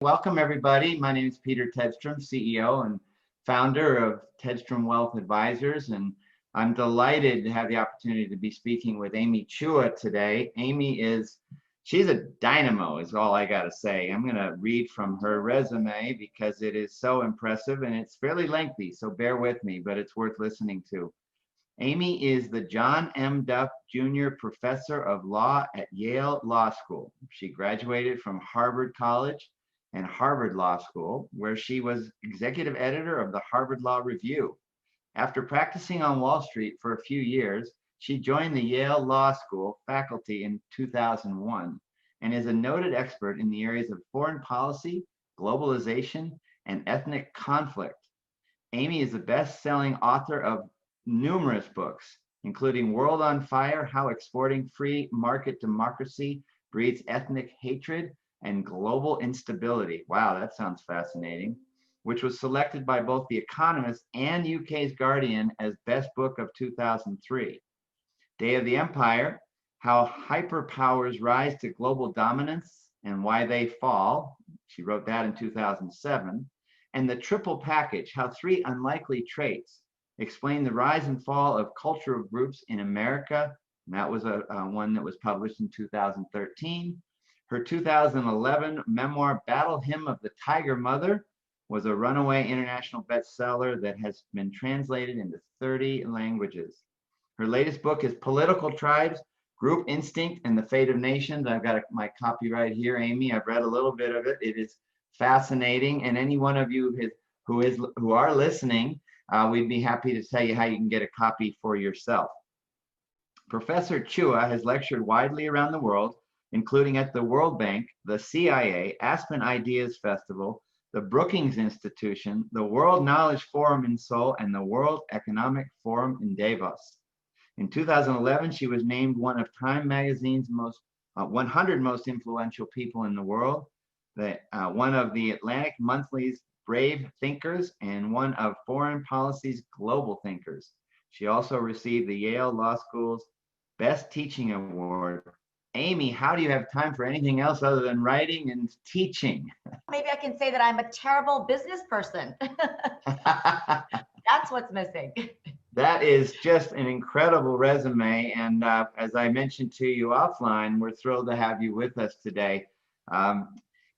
Welcome, everybody. My name is Peter Tedstrom, CEO and founder of Tedstrom Wealth Advisors, and I'm delighted to have the opportunity to be speaking with Amy Chua today. She's a dynamo, is all I got to say. I'm going to read from her resume because it is so impressive and it's fairly lengthy, so bear with me, but it's worth listening to. Amy is the John M. Duff Jr. Professor of Law at Yale Law School. She graduated from Harvard College and Harvard Law School, where she was executive editor of the Harvard Law Review. After practicing on Wall Street for a few years, she joined the Yale Law School faculty in 2001 and is a noted expert in the areas of foreign policy, globalization, and ethnic conflict. Amy is the best-selling author of numerous books, including World on Fire, How Exporting Free Market Democracy Breeds Ethnic Hatred and Global Instability. Wow, that sounds fascinating. Which was selected by both The Economist and UK's Guardian as Best Book of 2003. Day of the Empire, How Hyperpowers Rise to Global Dominance and Why They Fall. She wrote that in 2007. And The Triple Package, How Three Unlikely Traits Explain the Rise and Fall of Cultural Groups in America. And that was one that was published in 2013. Her 2011 memoir, Battle Hymn of the Tiger Mother, was a runaway international bestseller that has been translated into 30 languages. Her latest book is Political Tribes, Group Instinct, and the Fate of Nations. I've got my copy right here, Amy. I've read a little bit of it. It is fascinating. And any one of you who are listening, we'd be happy to tell you how you can get a copy for yourself. Professor Chua has lectured widely around the world, including at the World Bank, the CIA, Aspen Ideas Festival, the Brookings Institution, the World Knowledge Forum in Seoul, and the World Economic Forum in Davos. In 2011, she was named one of Time Magazine's 100 most influential people in the world, one of the Atlantic Monthly's Brave Thinkers, and one of Foreign Policy's Global Thinkers. She also received the Yale Law School's Best Teaching Award. Amy, how do you have time for anything else other than writing and teaching? Maybe I can say that I'm a terrible business person. That's what's missing. That is just an incredible resume. And as I mentioned to you offline, we're thrilled to have you with us today.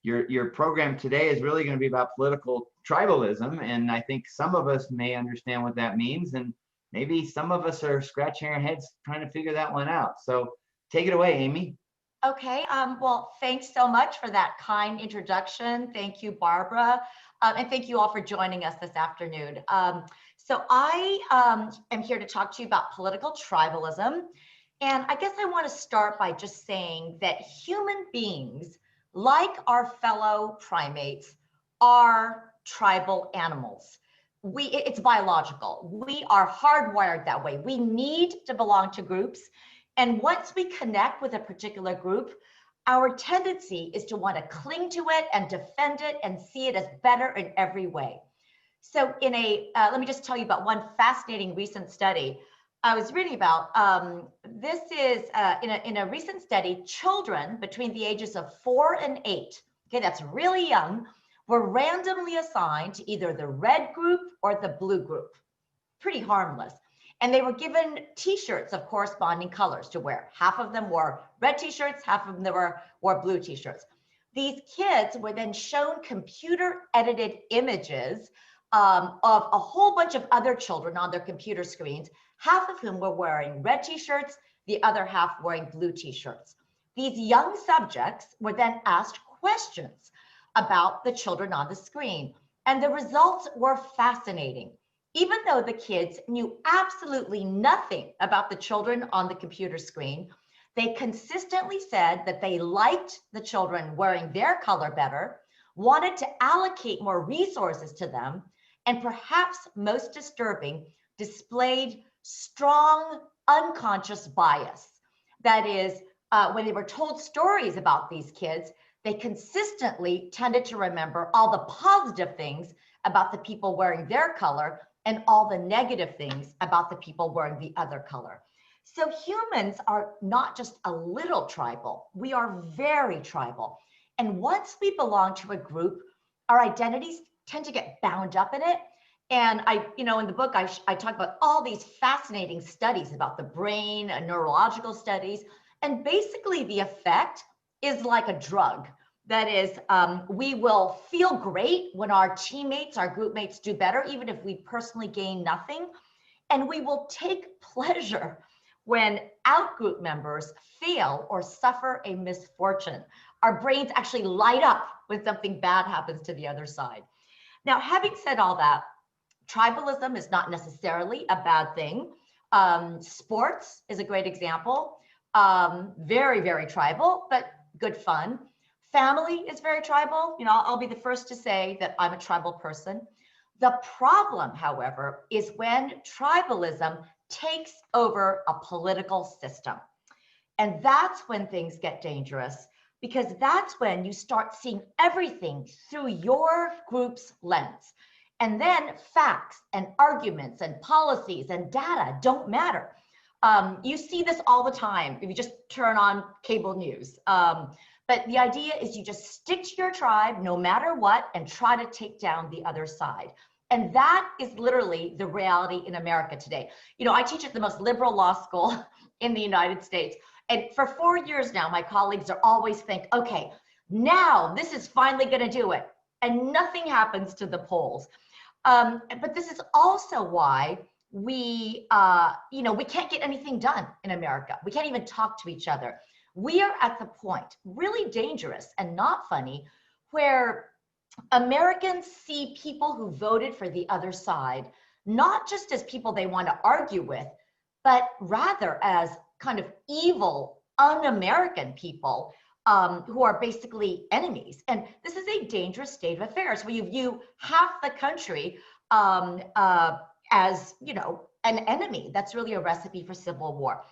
Your program today is really going to be about political tribalism. And I think some of us may understand what that means. And maybe some of us are scratching our heads trying to figure that one out. So take it away, Amy. Okay, well, thanks so much for that kind introduction. Thank you, Barbara. And thank you all for joining us this afternoon. So I am here to talk to you about political tribalism. And I guess I want to start by just saying that human beings, like our fellow primates, are tribal animals. It's biological. We are hardwired that way. We need to belong to groups. And once we connect with a particular group, our tendency is to want to cling to it and defend it and see it as better in every way. So let me just tell you about one fascinating recent study I was reading about. This is in a recent study, children between the ages of 4 and 8, okay, that's really young, were randomly assigned to either the red group or the blue group. Pretty harmless. And they were given t-shirts of corresponding colors to wear. Half of them wore red t-shirts, half of them wore blue t-shirts. These kids were then shown computer-edited images of a whole bunch of other children on their computer screens, half of whom were wearing red t-shirts, the other half wearing blue t-shirts. These young subjects were then asked questions about the children on the screen, and the results were fascinating. Even though the kids knew absolutely nothing about the children on the computer screen, they consistently said that they liked the children wearing their color better, wanted to allocate more resources to them, and perhaps most disturbing, displayed strong unconscious bias. That is, when they were told stories about these kids, they consistently tended to remember all the positive things about the people wearing their color and all the negative things about the people wearing the other color. So humans are not just a little tribal, we are very tribal. And once we belong to a group, our identities tend to get bound up in it. And in the book, I talk about all these fascinating studies about the brain and neurological studies. And basically the effect is like a drug. That is, we will feel great when our teammates, our group mates do better, even if we personally gain nothing. And we will take pleasure when out-group members fail or suffer a misfortune. Our brains actually light up when something bad happens to the other side. Now, having said all that, tribalism is not necessarily a bad thing. Sports is a great example. Very, very tribal, but good fun. Family is very tribal. I'll be the first to say that I'm a tribal person. The problem, however, is when tribalism takes over a political system. And that's when things get dangerous, because that's when you start seeing everything through your group's lens. And then facts and arguments and policies and data don't matter. You see this all the time if you just turn on cable news. But the idea is you just stick to your tribe no matter what and try to take down the other side. And that is literally the reality in America today. I teach at the most liberal law school in the United States. And for 4 years now, my colleagues are always think, okay, now this is finally going to do it. And nothing happens to the polls. But this is also why we can't get anything done in America. We can't even talk to each other. We are at the point, really dangerous and not funny, where Americans see people who voted for the other side, not just as people they want to argue with, but rather as kind of evil, un-American people who are basically enemies. And this is a dangerous state of affairs where you view half the country as, an enemy. That's really a recipe for civil war.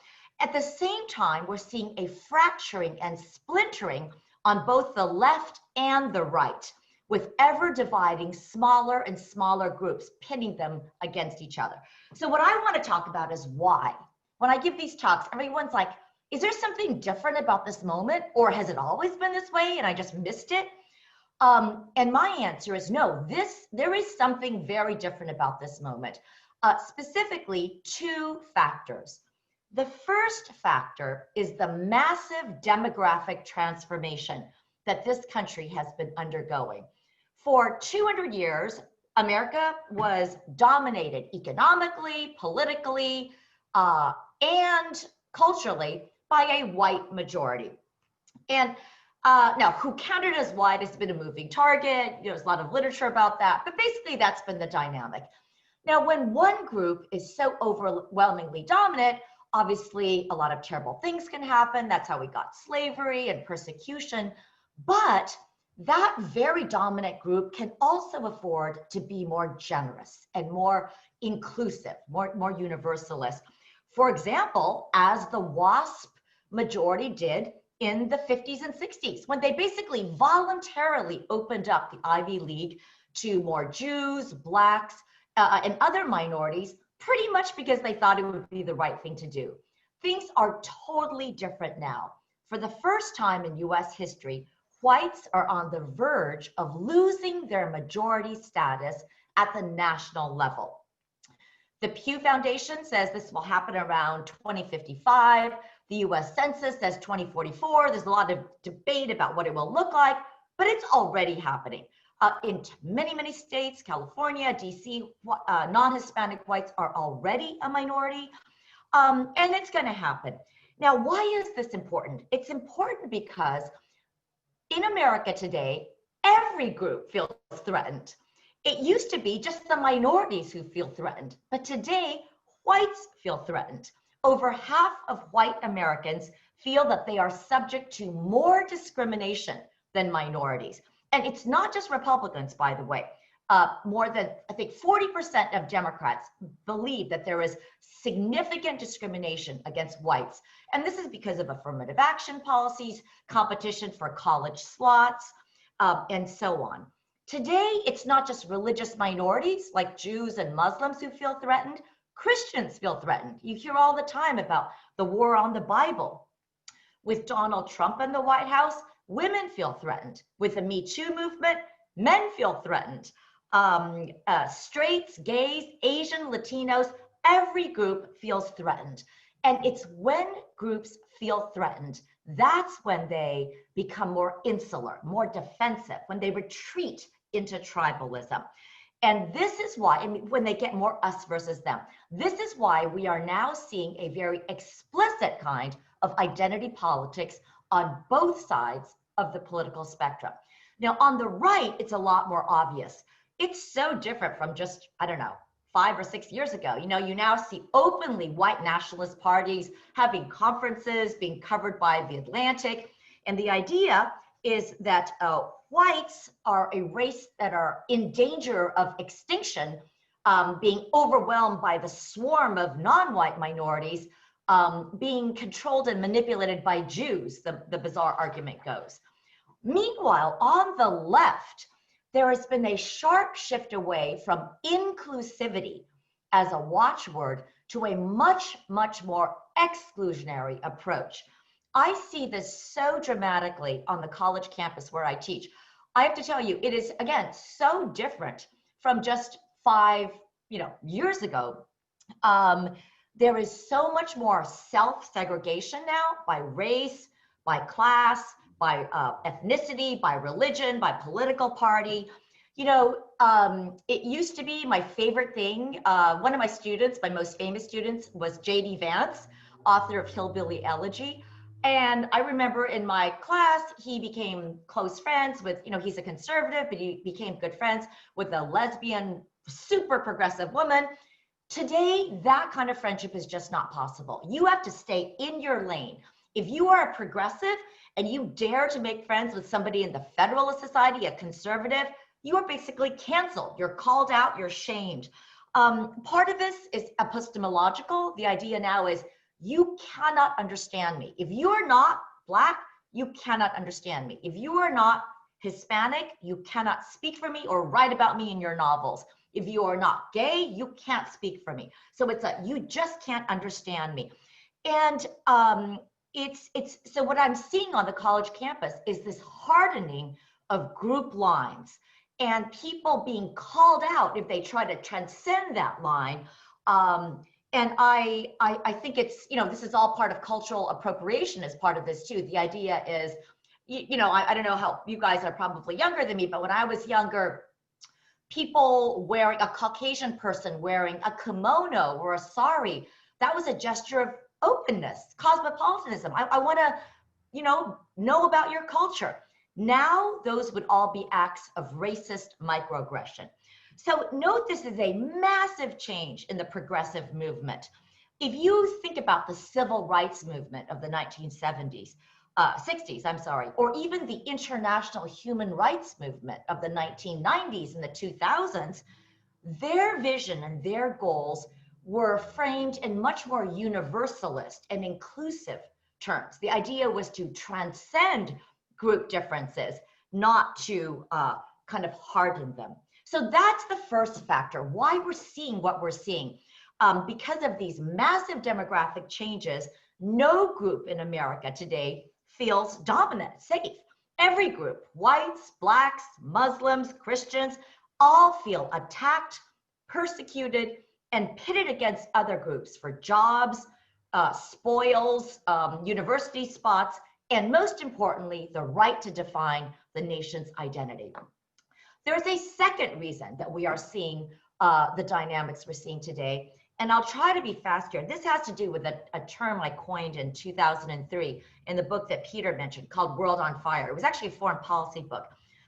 At the same time, we're seeing a fracturing and splintering on both the left and the right, with ever dividing smaller and smaller groups, pitting them against each other. So what I want to talk about is why. When I give these talks, everyone's like, is there something different about this moment, or has it always been this way and I just missed it? And my answer is no, there is something very different about this moment. Specifically, 2 factors. The first factor is the massive demographic transformation that this country has been undergoing. For 200 years, America was dominated economically, politically, and culturally by a white majority. And now, who counted as white has been a moving target. There's a lot of literature about that, but basically that's been the dynamic. Now, when one group is so overwhelmingly dominant, obviously a lot of terrible things can happen. That's how we got slavery and persecution. But that very dominant group can also afford to be more generous and more inclusive, more universalist. For example, as the WASP majority did in the 50s and 60s, when they basically voluntarily opened up the Ivy League to more Jews, Blacks, and other minorities, pretty much because they thought it would be the right thing to do. Things are totally different now. For the first time in US history, whites are on the verge of losing their majority status at the national level. The Pew Foundation says this will happen around 2055. The US Census says 2044. There's a lot of debate about what it will look like, but it's already happening. In many, many states, California, DC, non-Hispanic whites are already a minority, and it's going to happen. Now, why is this important? It's important because in America today, every group feels threatened. It used to be just the minorities who feel threatened, but today, whites feel threatened. Over half of white Americans feel that they are subject to more discrimination than minorities. And it's not just Republicans, by the way. More than, I think, 40% of Democrats believe that there is significant discrimination against whites. And this is because of affirmative action policies, competition for college slots, and so on. Today, it's not just religious minorities like Jews and Muslims who feel threatened. Christians feel threatened. You hear all the time about the war on the Bible. With Donald Trump in the White House, Women feel threatened. With the Me Too movement, men feel threatened. Straights, gays, Asian, Latinos, every group feels threatened. And it's when groups feel threatened, that's when they become more insular, more defensive, when they retreat into tribalism. And this is why, and when they get more us versus them, this is why we are now seeing a very explicit kind of identity politics on both sides of the political spectrum. Now, on the right, it's a lot more obvious. It's so different from just, I don't know, 5 or 6 years ago. You now see openly white nationalist parties having conferences being covered by The Atlantic. And the idea is that whites are a race that are in danger of extinction, being overwhelmed by the swarm of non-white minorities, being controlled and manipulated by Jews, the bizarre argument goes. Meanwhile, on the left, there has been a sharp shift away from inclusivity as a watchword to a much, much more exclusionary approach. I see this so dramatically on the college campus where I teach. I have to tell you, it is, again, so different from just 5 years ago. There is so much more self-segregation now by race, by class, by ethnicity, by religion, by political party. It used to be my favorite thing. One of my students, my most famous students, was J.D. Vance, author of Hillbilly Elegy. And I remember in my class, he became close friends with, he's a conservative, but he became good friends with a lesbian, super progressive woman. Today, that kind of friendship is just not possible. You have to stay in your lane. If you are a progressive and you dare to make friends with somebody in the Federalist Society, a conservative, you are basically canceled. You're called out, you're shamed. Part of this is epistemological. The idea now is you cannot understand me. If you are not Black, you cannot understand me. If you are not Hispanic, you cannot speak for me or write about me in your novels. If you are not gay, you can't speak for me. So you just can't understand me. And so what I'm seeing on the college campus is this hardening of group lines and people being called out if they try to transcend that line. And I think it's, this is all part of cultural appropriation as part of this too. The idea is, I don't know how you guys are probably younger than me, but when I was younger, people wearing, a Caucasian person wearing a kimono or a sari, that was a gesture of openness, cosmopolitanism. I want to, know about your culture. Now, those would all be acts of racist microaggression. So note this is a massive change in the progressive movement. If you think about the civil rights movement of the 1970s, 60s, I'm sorry, or even the international human rights movement of the 1990s and the 2000s, their vision and their goals were framed in much more universalist and inclusive terms. The idea was to transcend group differences, not to kind of harden them. So that's the first factor, why we're seeing what we're seeing. Because of these massive demographic changes, no group in America today feels dominant, safe. Every group, whites, Blacks, Muslims, Christians, all feel attacked, persecuted, and pitted against other groups for jobs, spoils, university spots, and most importantly, the right to define the nation's identity. There's a second reason that we are seeing the dynamics we're seeing today, and I'll try to be fast here. This has to do with a term I coined in 2003 in the book that Peter mentioned called World on Fire. It was actually a foreign policy book.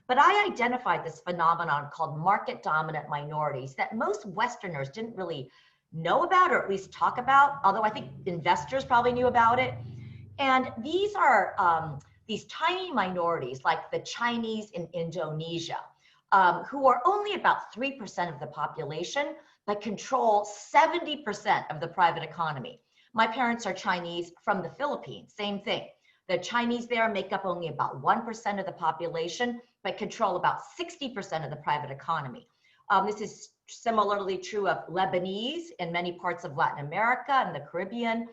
But I identified this phenomenon called market dominant minorities that most Westerners didn't really know about or at least talk about, although I think investors probably knew about it. And these are these tiny minorities like the Chinese in Indonesia, who are only about 3% of the population, but control 70% of the private economy. My parents are Chinese from the Philippines, same thing. The Chinese there make up only about 1% of the population, but control about 60% of the private economy. This is similarly true of Lebanese in many parts of Latin America and the Caribbean,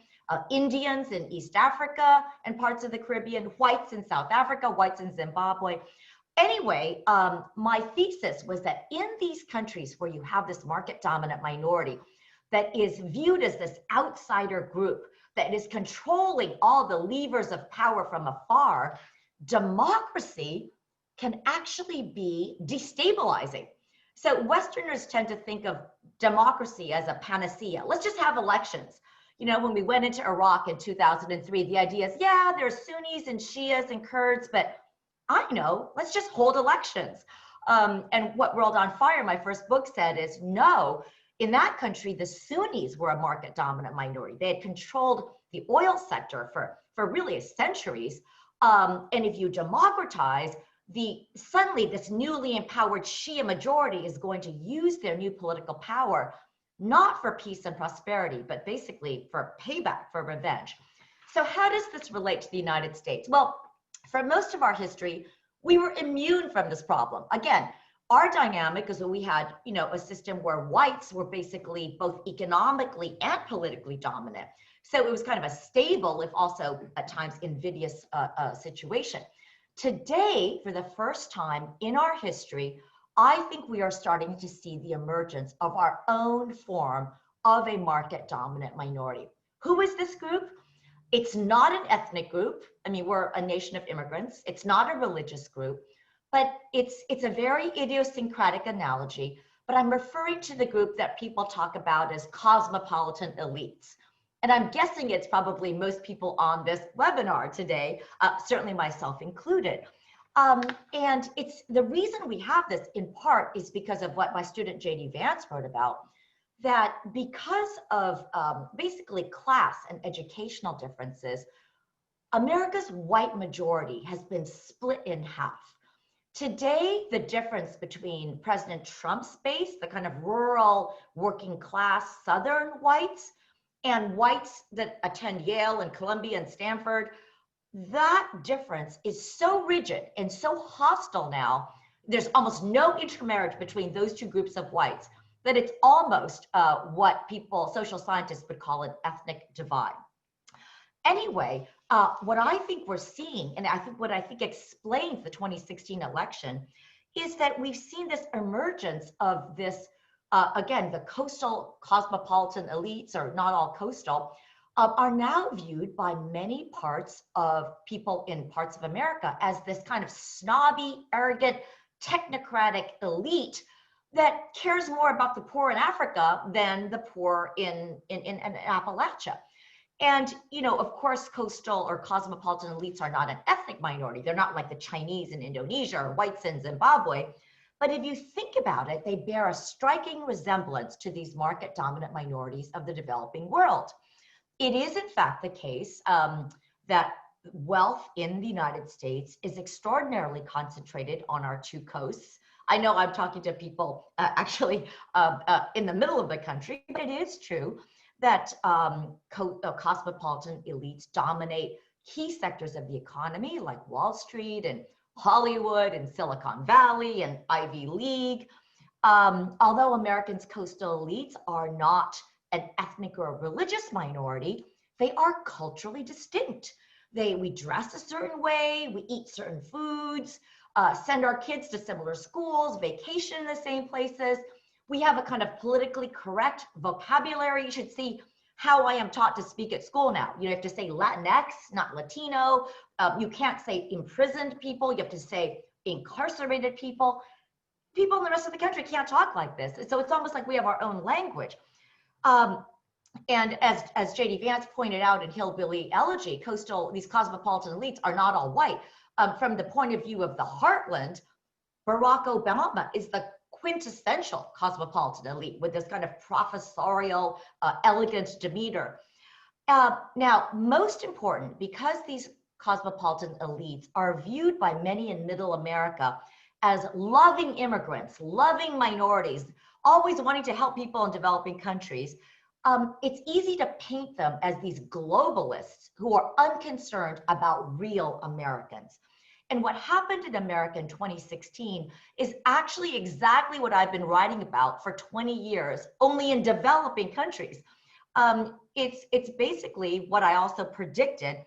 Indians in East Africa and parts of the Caribbean, whites in South Africa, whites in Zimbabwe. Anyway, my thesis was that in these countries where you have this market dominant minority that is viewed as this outsider group that is controlling all the levers of power from afar, democracy can actually be destabilizing. So Westerners tend to think of democracy as a panacea. Let's just have elections. You know, when we went into Iraq in 2003, the idea is, yeah, there's Sunnis and Shias and Kurds, but I know, let's just hold elections. And what World on Fire, my first book, said is, no, in that country, the Sunnis were a market dominant minority. They had controlled the oil sector for really centuries. And if you democratize, suddenly this newly empowered Shia majority is going to use their new political power, not for peace and prosperity, but basically for payback, for revenge. So how does this relate to the United States? Well, for most of our history, we were immune from this problem. Again, our dynamic is that we had, you know, a system where whites were basically both economically and politically dominant. So it was kind of a stable, if also at times invidious situation. Today, for the first time in our history, I think we are starting to see the emergence of our own form of a market dominant minority. Who is this group? It's not an ethnic group. I mean, we're a nation of immigrants. It's not a religious group, but it's a very idiosyncratic analogy. But I'm referring to the group that people talk about as cosmopolitan elites. And I'm guessing it's probably most people on this webinar today, certainly myself included. And it's the reason we have this in part is because of what my student JD Vance wrote about, that because of basically class and educational differences, America's white majority has been split in half. Today, the difference between President Trump's base, the kind of rural, working class Southern whites, and whites that attend Yale and Columbia and Stanford, that difference is so rigid and so hostile now, there's almost no intermarriage between those two groups of whites, that it's almost what social scientists would call an ethnic divide. Anyway, what I think we're seeing, and what I think explains the 2016 election, is that we've seen this emergence of this, again, the coastal cosmopolitan elites, or not all coastal, are now viewed by many parts of people in parts of America as this kind of snobby, arrogant, technocratic elite that cares more about the poor in Africa than the poor in Appalachia. And, you know, of course, coastal or cosmopolitan elites are not an ethnic minority. They're not like the Chinese in Indonesia or whites in Zimbabwe. But if you think about it, they bear a striking resemblance to these market dominant minorities of the developing world. It is, in fact, the case that wealth in the United States is extraordinarily concentrated on our two coasts. I know I'm talking to people actually in the middle of the country, but it is true that cosmopolitan elites dominate key sectors of the economy like Wall Street and Hollywood and Silicon Valley and Ivy League. Although Americans' coastal elites are not an ethnic or a religious minority, they are culturally distinct. We dress a certain way, we eat certain foods, send our kids to similar schools, vacation in the same places. We have a kind of politically correct vocabulary. You should see how I am taught to speak at school now. You have to say Latinx, not Latino. You can't say imprisoned people. You have to say incarcerated people. People in the rest of the country can't talk like this. So it's almost like we have our own language. And as J.D. Vance pointed out in Hillbilly Elegy, these cosmopolitan elites are not all white. From the point of view of the heartland, Barack Obama is the quintessential cosmopolitan elite with this kind of professorial, elegant demeanor. Now, most important, because these cosmopolitan elites are viewed by many in Middle America as loving immigrants, loving minorities, always wanting to help people in developing countries, it's easy to paint them as these globalists who are unconcerned about real Americans. And what happened in America in 2016 is actually exactly what I've been writing about for 20 years, only in developing countries. It's basically what I also predicted.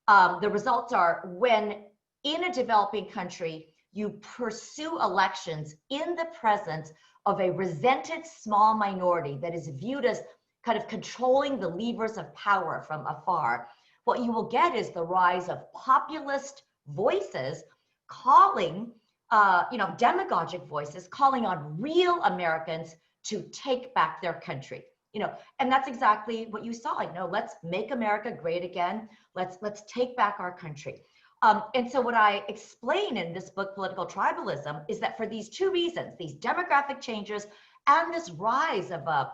The results are when in a developing country, you pursue elections in the presence of a resented small minority that is viewed as kind of controlling the levers of power from afar, what you will get is the rise of populist voices calling, demagogic voices calling on real Americans to take back their country. And that's exactly what you saw. Let's make America great again. Let's take back our country. And so what I explain in this book, Political Tribalism, is that for these two reasons, these demographic changes and this rise of a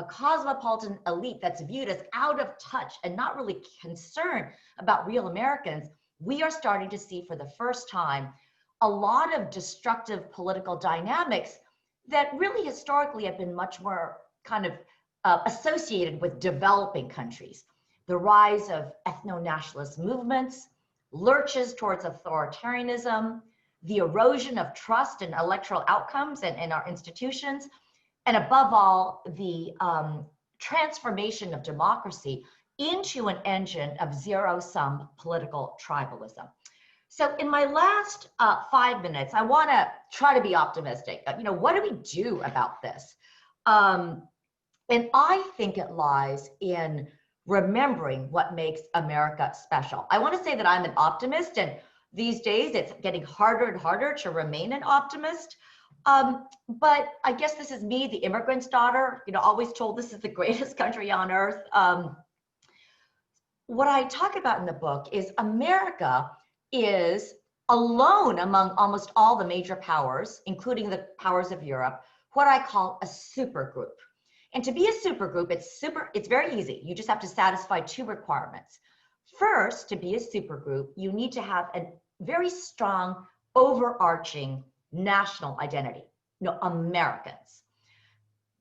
cosmopolitan elite that's viewed as out of touch and not really concerned about real Americans, we are starting to see for the first time a lot of destructive political dynamics that really historically have been much more kind of associated with developing countries. The rise of ethno-nationalist movements, lurches towards authoritarianism, the erosion of trust in electoral outcomes and in our institutions, and above all, the transformation of democracy into an engine of zero-sum political tribalism. So in my last 5 minutes, I want to try to be optimistic. What do we do about this? And I think it lies in remembering what makes America special. I want to say that I'm an optimist, and these days it's getting harder and harder to remain an optimist. But I guess this is me, the immigrant's daughter, always told this is the greatest country on earth. What I talk about in the book is America is alone among almost all the major powers, including the powers of Europe, what I call a supergroup. And to be a supergroup, it's very easy. You just have to satisfy two requirements. First, to be a supergroup, you need to have a very strong, overarching national identity, Americans.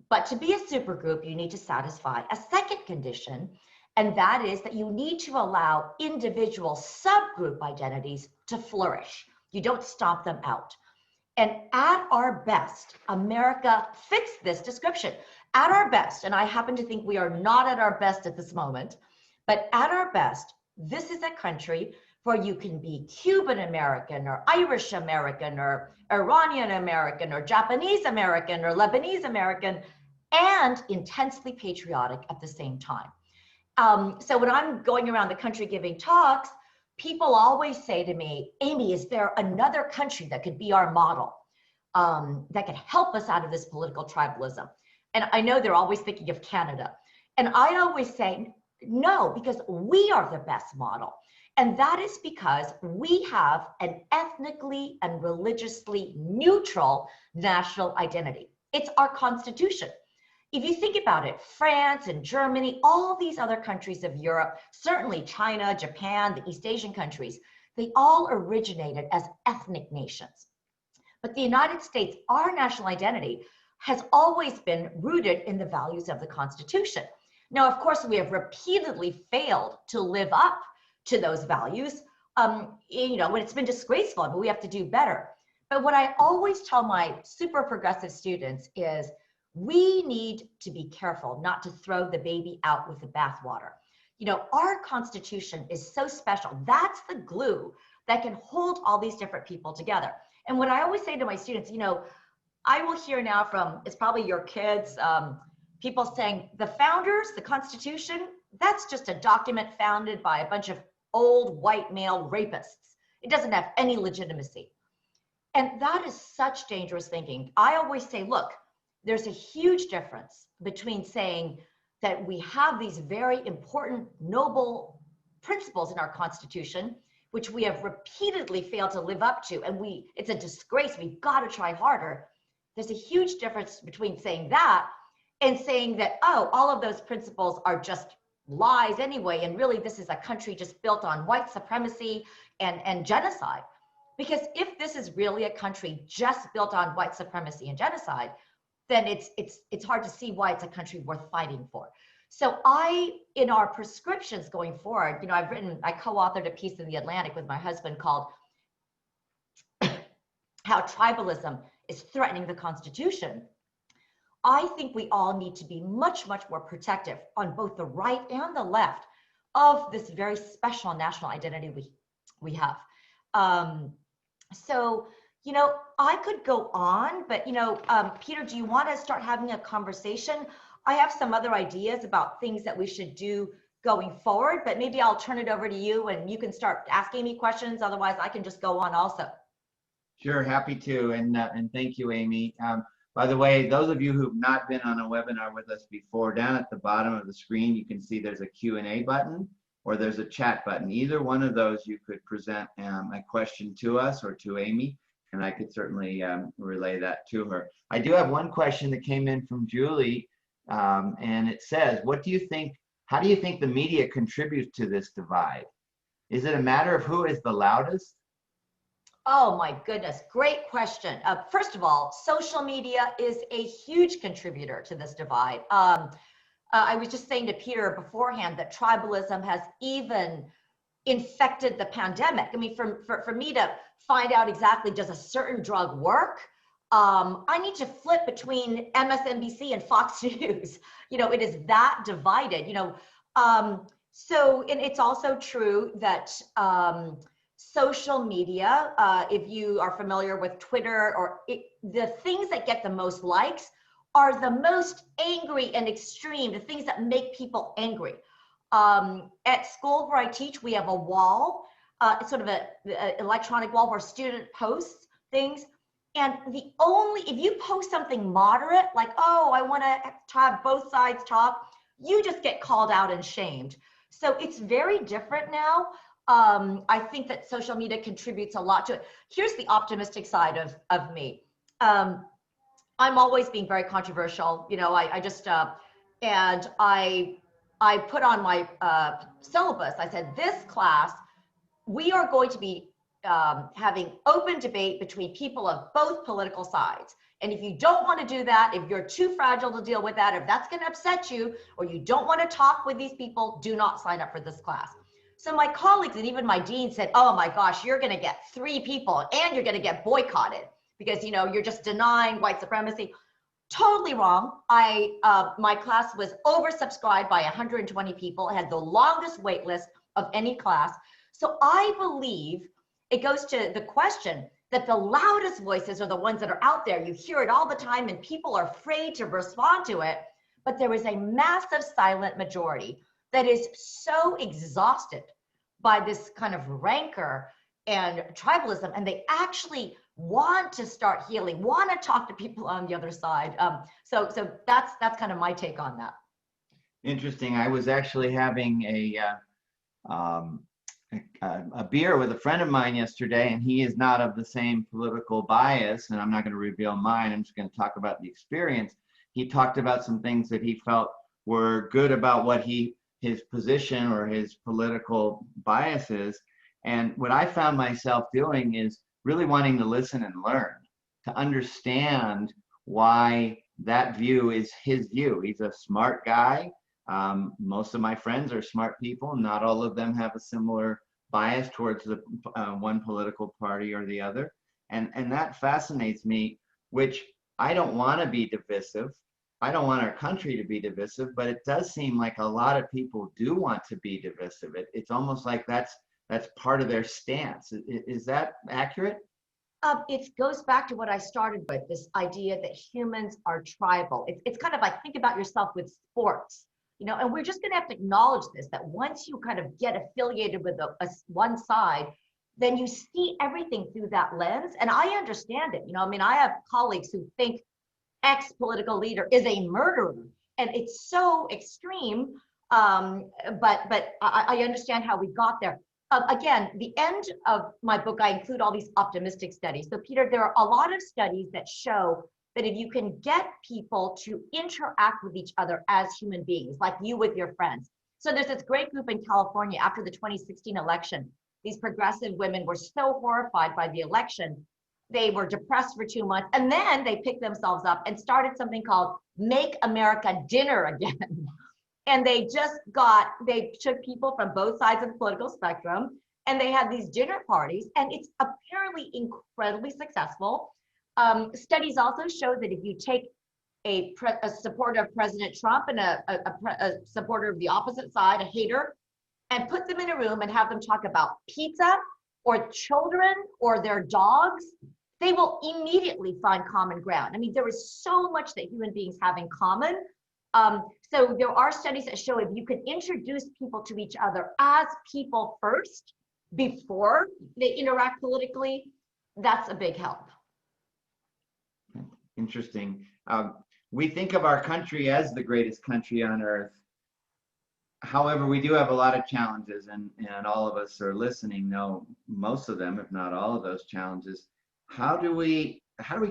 But to be a supergroup, you need to satisfy a second condition, and that is that you need to allow individual subgroup identities to flourish. You don't stomp them out. And at our best, America fits this description. At our best, and I happen to think we are not at our best at this moment, but at our best, this is a country where you can be Cuban American or Irish American or Iranian American or Japanese American or Lebanese American and intensely patriotic at the same time. So when I'm going around the country giving talks, people always say to me, Amy, is there another country that could be our model, that could help us out of this political tribalism? And I know they're always thinking of Canada. And I always say, no, because we are the best model. And that is because we have an ethnically and religiously neutral national identity. It's our Constitution. If you think about it, France and Germany, all these other countries of Europe, certainly China, Japan, the East Asian countries, they all originated as ethnic nations. But the United States, our national identity, has always been rooted in the values of the Constitution. Now, of course, we have repeatedly failed to live up to those values. When it's been disgraceful, but we have to do better. But what I always tell my super progressive students is we need to be careful not to throw the baby out with the bathwater. Our Constitution is so special. That's the glue that can hold all these different people together. And what I always say to my students, I will hear now from, it's probably your kids, people saying the founders, the Constitution, that's just a document founded by a bunch of old white male rapists. It doesn't have any legitimacy. And that is such dangerous thinking. I always say, look, there's a huge difference between saying that we have these very important, noble principles in our Constitution, which we have repeatedly failed to live up to, and it's a disgrace, we've got to try harder. There's a huge difference between saying that and saying that, oh, all of those principles are just lies anyway, and really this is a country just built on white supremacy and genocide. Because if this is really a country just built on white supremacy and genocide, then it's hard to see why it's a country worth fighting for. So in our prescriptions going forward, I co-authored a piece in The Atlantic with my husband called How Tribalism is Threatening the Constitution. I think we all need to be much, much more protective on both the right and the left of this very special national identity we have. So, you know, I could go on, but, you know, Peter, do you want to start having a conversation? I have some other ideas about things that we should do going forward, but maybe I'll turn it over to you and you can start asking me questions. Otherwise, I can just go on also. Sure, happy to, and thank you, Amy. By the way, those of you who've not been on a webinar with us before, down at the bottom of the screen, you can see there's a Q&A button or there's a chat button. Either one of those, you could present a question to us or to Amy, and I could certainly relay that to her. I do have one question that came in from Julie, and it says, how do you think the media contributes to this divide? Is it a matter of who is the loudest? Oh my goodness, great question. First of all, social media is a huge contributor to this divide. I was just saying to Peter beforehand that tribalism has even infected the pandemic. I mean, for me to find out exactly does a certain drug work, I need to flip between MSNBC and Fox News. You know, it is that divided, you know. So, and it's also true that social media, if you are familiar with Twitter, the things that get the most likes are the most angry and extreme, the things that make people angry. At school where I teach, we have a wall, it's sort of an electronic wall where student posts things. And if you post something moderate, like, oh, I want to have both sides talk, you just get called out and shamed. So it's very different now. I think that social media contributes a lot to it. Here's the optimistic side of me. I'm always being very controversial. You know, I just, and I put on my syllabus, I said, this class, we are going to be having open debate between people of both political sides. And if you don't want to do that, if you're too fragile to deal with that, if that's going to upset you, or you don't want to talk with these people, do not sign up for this class. So my colleagues and even my dean said, oh my gosh, you're going to get 3 people and you're going to get boycotted because, you know, you're just denying white supremacy. Totally wrong. My class was oversubscribed by 120 people. It had the longest wait list of any class. So I believe it goes to the question that the loudest voices are the ones that are out there. You hear it all the time and people are afraid to respond to it. But there is a massive silent majority that is so exhausted by this kind of rancor and tribalism, and they actually want to start healing, want to talk to people on the other side. So that's kind of my take on that. Interesting. I was actually having a beer with a friend of mine yesterday, and he is not of the same political bias, and I'm not going to reveal mine. I'm just going to talk about the experience. He talked about some things that he felt were good about what his position or his political biases. And what I found myself doing is really wanting to listen and learn, to understand why that view is his view. He's a smart guy. Most of my friends are smart people. Not all of them have a similar bias towards the one political party or the other. And that fascinates me, which I don't want to be divisive. I don't want our country to be divisive, but it does seem like a lot of people do want to be divisive. It's almost like that's part of their stance. Is that accurate? It goes back to what I started with, this idea that humans are tribal. It's kind of like, think about yourself with sports, you know, and we're just going to have to acknowledge this, that once you kind of get affiliated with one side, then you see everything through that lens. And I understand it. You know, I mean, I have colleagues who think X political leader is a murderer, and it's so extreme. But I understand how we got there. Again, the end of my book, I include all these optimistic studies. So Peter, there are a lot of studies that show that if you can get people to interact with each other as human beings, like you with your friends. So there's this great group in California after the 2016 election. These progressive women were so horrified by the election. They were depressed for 2 months, and then they picked themselves up and started something called Make America Dinner Again. And they took people from both sides of the political spectrum, and they had these dinner parties, and it's apparently incredibly successful. Studies also show that if you take a supporter of President Trump and a supporter of the opposite side, a hater, and put them in a room and have them talk about pizza or children or their dogs, they will immediately find common ground. I mean, there is so much that human beings have in common. So there are studies that show if you can introduce people to each other as people first before they interact politically, that's a big help. Interesting. We think of our country as the greatest country on earth. However, we do have a lot of challenges, and all of us are listening know most of them, if not all of those challenges. How do we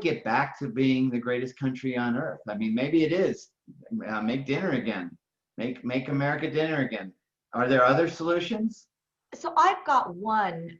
get back to being the greatest country on earth? I mean, maybe it is make dinner again, make America dinner again. Are there other solutions? So I've got one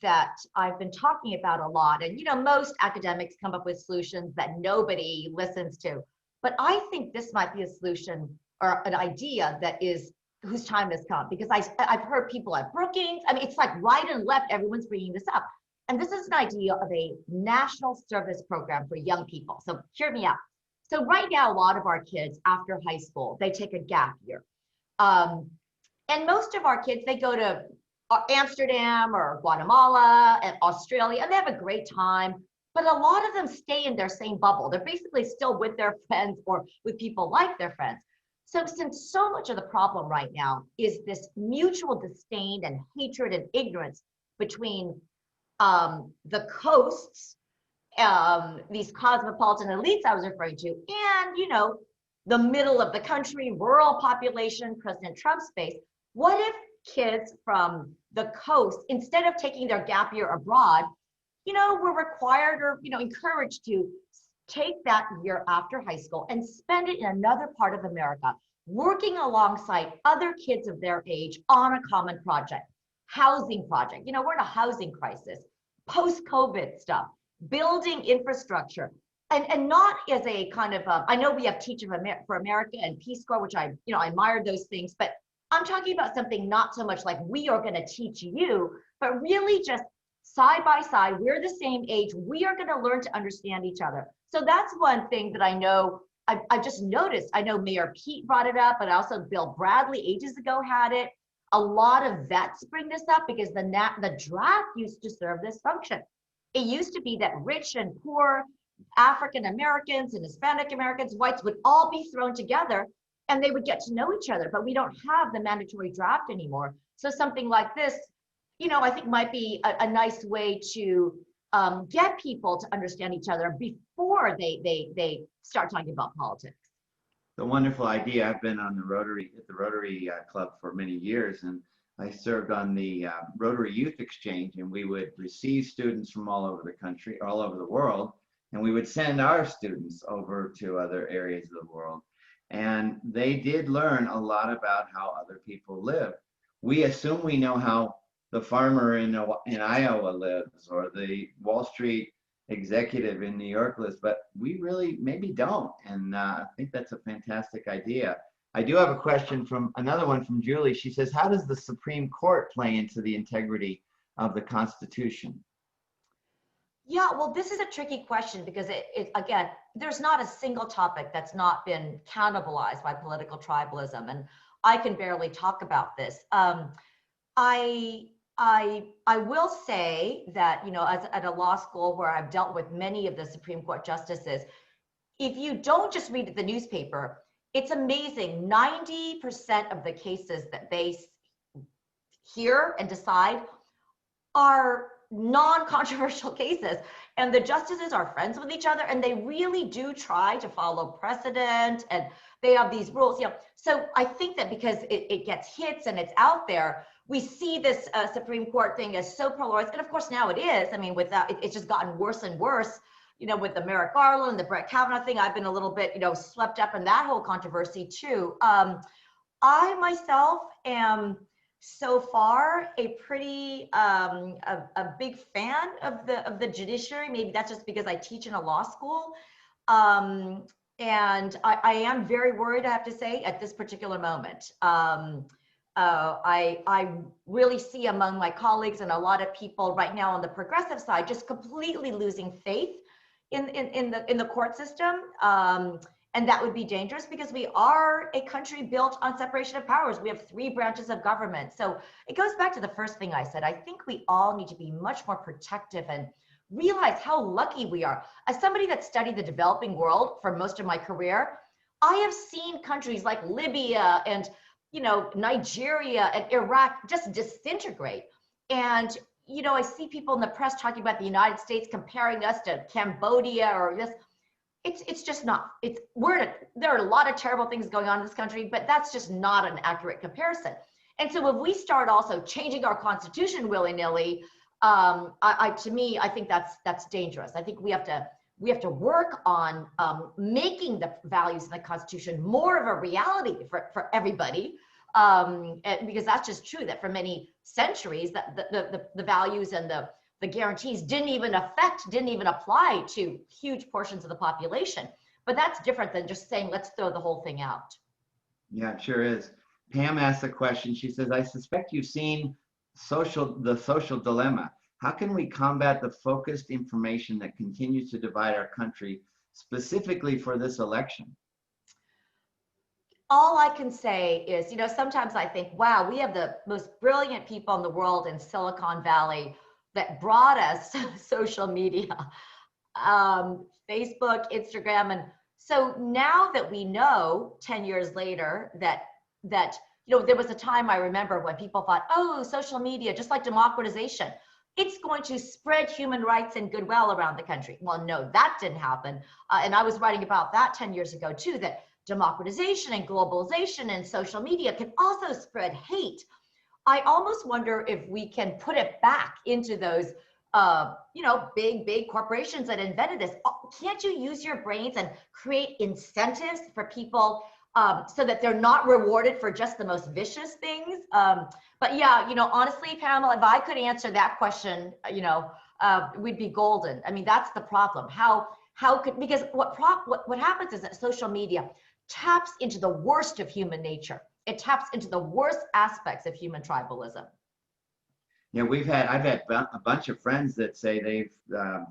that I've been talking about a lot, and most academics come up with solutions that nobody listens to. But I think this might be a solution or an idea that is whose time has come, because I've heard people at Brookings. I mean, it's like right and left, everyone's bringing this up. And this is an idea of a national service program for young people. So hear me out. So right now, a lot of our kids after high school, they take a gap year. And most of our kids, they go to Amsterdam or Guatemala and Australia, and they have a great time. But a lot of them stay in their same bubble. They're basically still with their friends or with people like their friends. So since so much of the problem right now is this mutual disdain and hatred and ignorance between the coasts, these cosmopolitan elites I was referring to, and the middle of the country, rural population, President Trump's base. What if kids from the coast, instead of taking their gap year abroad, were required or encouraged to take that year after high school and spend it in another part of America, working alongside other kids of their age on a common project, housing project. We're in a housing crisis, post-COVID stuff, building infrastructure, and not as a kind of, I know we have Teach for America and Peace Corps, which I admire those things, but I'm talking about something not so much like we are going to teach you, but really just side by side, we're the same age, we are going to learn to understand each other. So that's one thing that I know, I just noticed. I know Mayor Pete brought it up, but also Bill Bradley ages ago had it. A lot of vets bring this up because the draft used to serve this function. It used to be that rich and poor African Americans and Hispanic Americans, whites would all be thrown together and they would get to know each other, but we don't have the mandatory draft anymore. So something like this, I think might be a nice way to get people to understand each other before they start talking about politics. It's a wonderful idea. I've been on the Rotary Club for many years, and I served on the Rotary Youth Exchange, and we would receive students from all over the country, all over the world, and we would send our students over to other areas of the world. And they did learn a lot about how other people live. We assume we know how the farmer in Iowa lives, or the Wall Street executive in New York lives, but we really maybe don't. And I think that's a fantastic idea. I do have a question another one from Julie. She says, how does the Supreme Court play into the integrity of the Constitution? Yeah, well, this is a tricky question because again, there's not a single topic that's not been cannibalized by political tribalism, and I can barely talk about this. I will say that, as at a law school where I've dealt with many of the Supreme Court justices, if you don't just read the newspaper, it's amazing. 90% of the cases that they hear and decide are non-controversial cases, and the justices are friends with each other, and they really do try to follow precedent, and they have these rules. So I think that because it gets hits and it's out there, we see this Supreme Court thing as so polarized, and of course now it is. I mean, with that, it's just gotten worse and worse. With the Merrick Garland, the Brett Kavanaugh thing, I've been a little bit, swept up in that whole controversy too. I myself am so far a pretty a big fan of the judiciary. Maybe that's just because I teach in a law school, and I am very worried, I have to say, at this particular moment. I really see among my colleagues and a lot of people right now on the progressive side just completely losing faith in the court system. And that would be dangerous because we are a country built on separation of powers. We have 3 branches of government. So it goes back to the first thing I said. I think we all need to be much more protective and realize how lucky we are. As somebody that studied the developing world for most of my career, I have seen countries like Libya and, you know, Nigeria and Iraq just disintegrate. And, you know, I see people in the press talking about the United States comparing us to Cambodia or this. It's just not. There are a lot of terrible things going on in this country, but that's just not an accurate comparison. And so if we start also changing our constitution willy-nilly, to me, I think that's dangerous. I think we have to work on making the values in the Constitution more of a reality for everybody, because that's just true that for many centuries that the values and the guarantees didn't even apply to huge portions of the population. But that's different than just saying, let's throw the whole thing out. Yeah, it sure is. Pam asked a question. She says, I suspect you've seen the social dilemma. How can we combat the focused information that continues to divide our country, specifically for this election? All I can say is, you know, sometimes I think, wow, we have the most brilliant people in the world in Silicon Valley that brought us social media, Facebook, Instagram. And so now that we know 10 years later that, you know, there was a time I remember when people thought, oh, social media, just like democratization, it's going to spread human rights and goodwill around the country. Well, no, that didn't happen. And I was writing about that 10 years ago too, that democratization and globalization and social media can also spread hate. I almost wonder if we can put it back into those, you know, big corporations that invented this. Can't you use your brains and create incentives for people so that they're not rewarded for just the most vicious things? But yeah, you know, honestly, Pamela, if I could answer that question, you know, we'd be golden. I mean, that's the problem. Because what happens is that social media taps into the worst of human nature. It taps into the worst aspects of human tribalism. Yeah, I've had a bunch of friends that say they've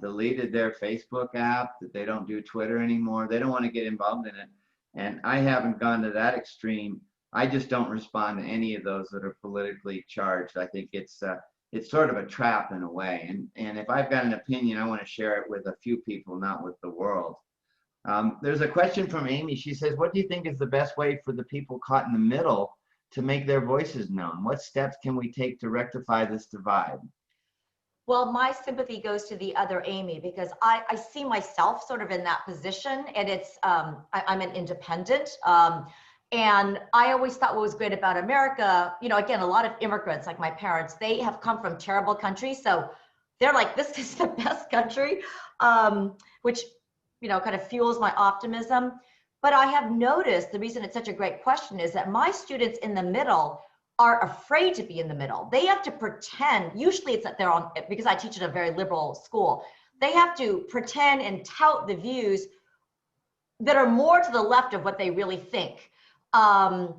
deleted their Facebook app, that they don't do Twitter anymore. They don't want to get involved in it. And I haven't gone to that extreme. I just don't respond to any of those that are politically charged. I think it's sort of a trap in a way. And if I've got an opinion, I want to share it with a few people, not with the world. There's a question from Amy. She says, what do you think is the best way for the people caught in the middle to make their voices known? What steps can we take to rectify this divide? Well, my sympathy goes to the other Amy, because I see myself sort of in that position, and it's, I'm an independent. And I always thought what was great about America, you know, again, a lot of immigrants like my parents, they have come from terrible countries. So they're like, this is the best country, which, you know, kind of fuels my optimism. But I have noticed the reason it's such a great question is that my students in the middle are afraid to be in the middle. They have to pretend, usually it's that they're on, because I teach at a very liberal school, they have to pretend and tout the views that are more to the left of what they really think. And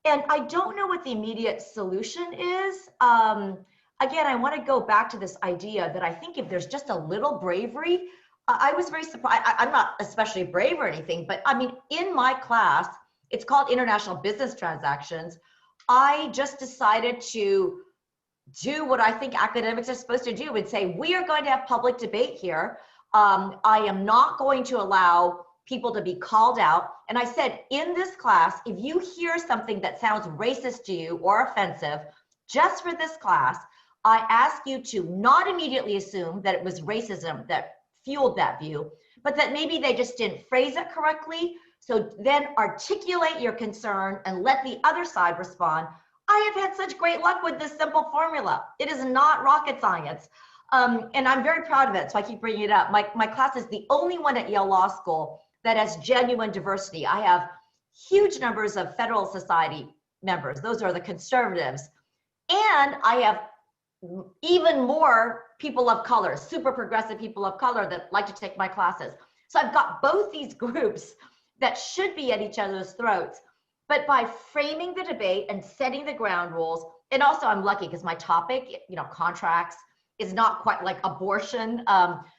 I don't know what the immediate solution is. Again, I want to go back to this idea that I think if there's just a little bravery, I was very surprised. I'm not especially brave or anything, but I mean, in my class, it's called International Business Transactions. I just decided to do what I think academics are supposed to do and say, we are going to have public debate here. I am not going to allow people to be called out. And I said, in this class, if you hear something that sounds racist to you or offensive, just for this class, I ask you to not immediately assume that it was racism that fueled that view, but that maybe they just didn't phrase it correctly. So then articulate your concern and let the other side respond. I have had such great luck with this simple formula. It is not rocket science. And I'm very proud of it, so I keep bringing it up. My class is the only one at Yale Law School that has genuine diversity. I have huge numbers of Federalist Society members. Those are the conservatives. And I have even more people of color, super progressive people of color that like to take my classes. So I've got both these groups that should be at each other's throats. But by framing the debate and setting the ground rules, and also I'm lucky because my topic, you know, contracts, is not quite like abortion.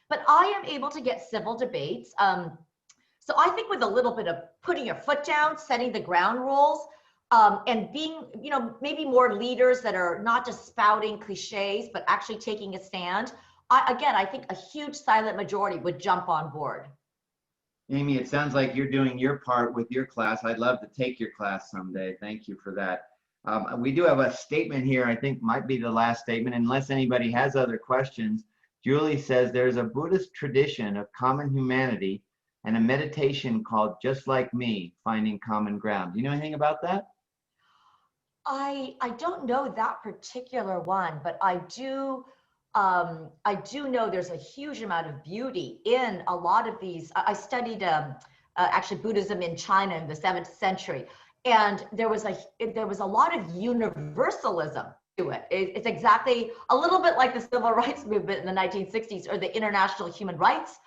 but I am able to get civil debates. So I think with a little bit of putting your foot down, setting the ground rules, and being, maybe more leaders that are not just spouting cliches, but actually taking a stand. I think a huge silent majority would jump on board. Amy, it sounds like you're doing your part with your class. I'd love to take your class someday. Thank you for that. We do have a statement here, I think might be the last statement, unless anybody has other questions. Julie says there's a Buddhist tradition of common humanity and a meditation called Just Like Me, Finding Common Ground. Do you know anything about that? I don't know that particular one, but I do know there's a huge amount of beauty in a lot of these. I studied actually Buddhism in China in the 7th century, and there was a lot of universalism to it. It's exactly a little bit like the civil rights movement in the 1960s or the international human rights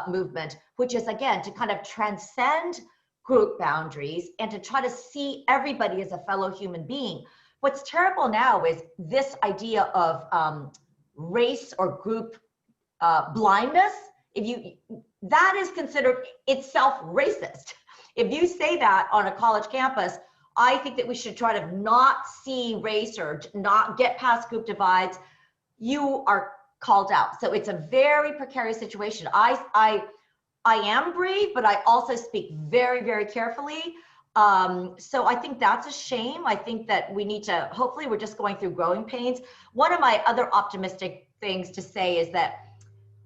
movement, which is, again, to kind of transcend group boundaries and to try to see everybody as a fellow human being. What's terrible now is this idea of race or group blindness. That is considered itself racist. If you say that on a college campus, I think that we should try to not see race or not get past group divides. You are called out. So it's a very precarious situation. I am brave, but I also speak very, very carefully. So I think that's a shame. I think that we need to, hopefully we're just going through growing pains. One of my other optimistic things to say is that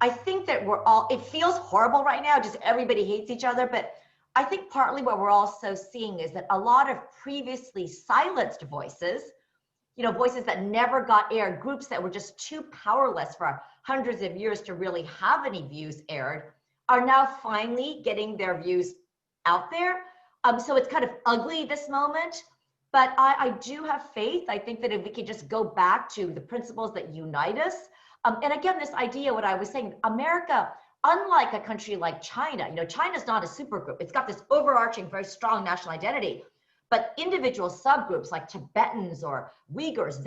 I think that it feels horrible right now, just everybody hates each other, but I think partly what we're also seeing is that a lot of previously silenced voices, voices that never got aired, groups that were just too powerless for hundreds of years to really have any views aired, are now finally getting their views out there. So it's kind of ugly this moment, but I do have faith. I think that if we could just go back to the principles that unite us, and again, this idea, what I was saying, America, unlike a country like China, China's not a supergroup. It's got this overarching, very strong national identity, but individual subgroups like Tibetans or Uyghurs,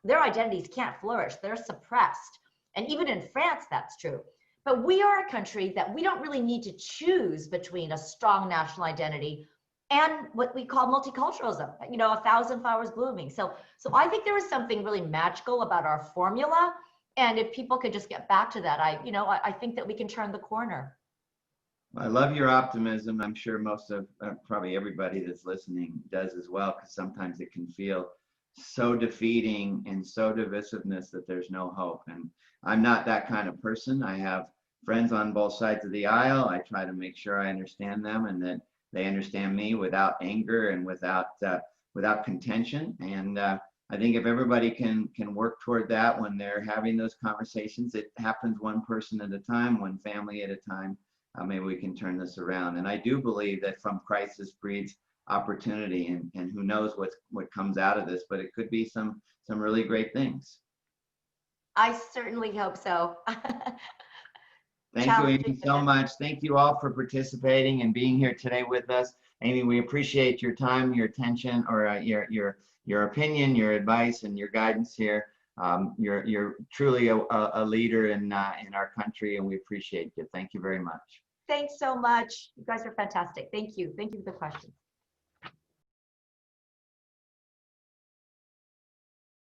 their identities can't flourish. They're suppressed. And even in France, that's true. But we are a country that we don't really need to choose between a strong national identity and what we call multiculturalism, 1,000 flowers blooming. So I think there is something really magical about our formula. And if people could just get back to that, I think that we can turn the corner. I love your optimism. I'm sure most of, probably everybody that's listening does as well, because sometimes it can feel so defeating and so divisiveness that there's no hope. And I'm not that kind of person. I have friends on both sides of the aisle. I try to make sure I understand them and that they understand me without anger and without contention. And I think if everybody can work toward that when they're having those conversations, it happens one person at a time, one family at a time. Maybe we can turn this around. And I do believe that from crisis breeds opportunity, and who knows what comes out of this, but it could be some really great things. I certainly hope so. Thank you, Amy, so much. Thank you all for participating and being here today with us. Amy, we appreciate your time, your attention, or your opinion, your advice, and your guidance here. You're truly a leader in our country, and we appreciate you. Thank you very much. Thanks so much. You guys are fantastic. Thank you. Thank you for the questions.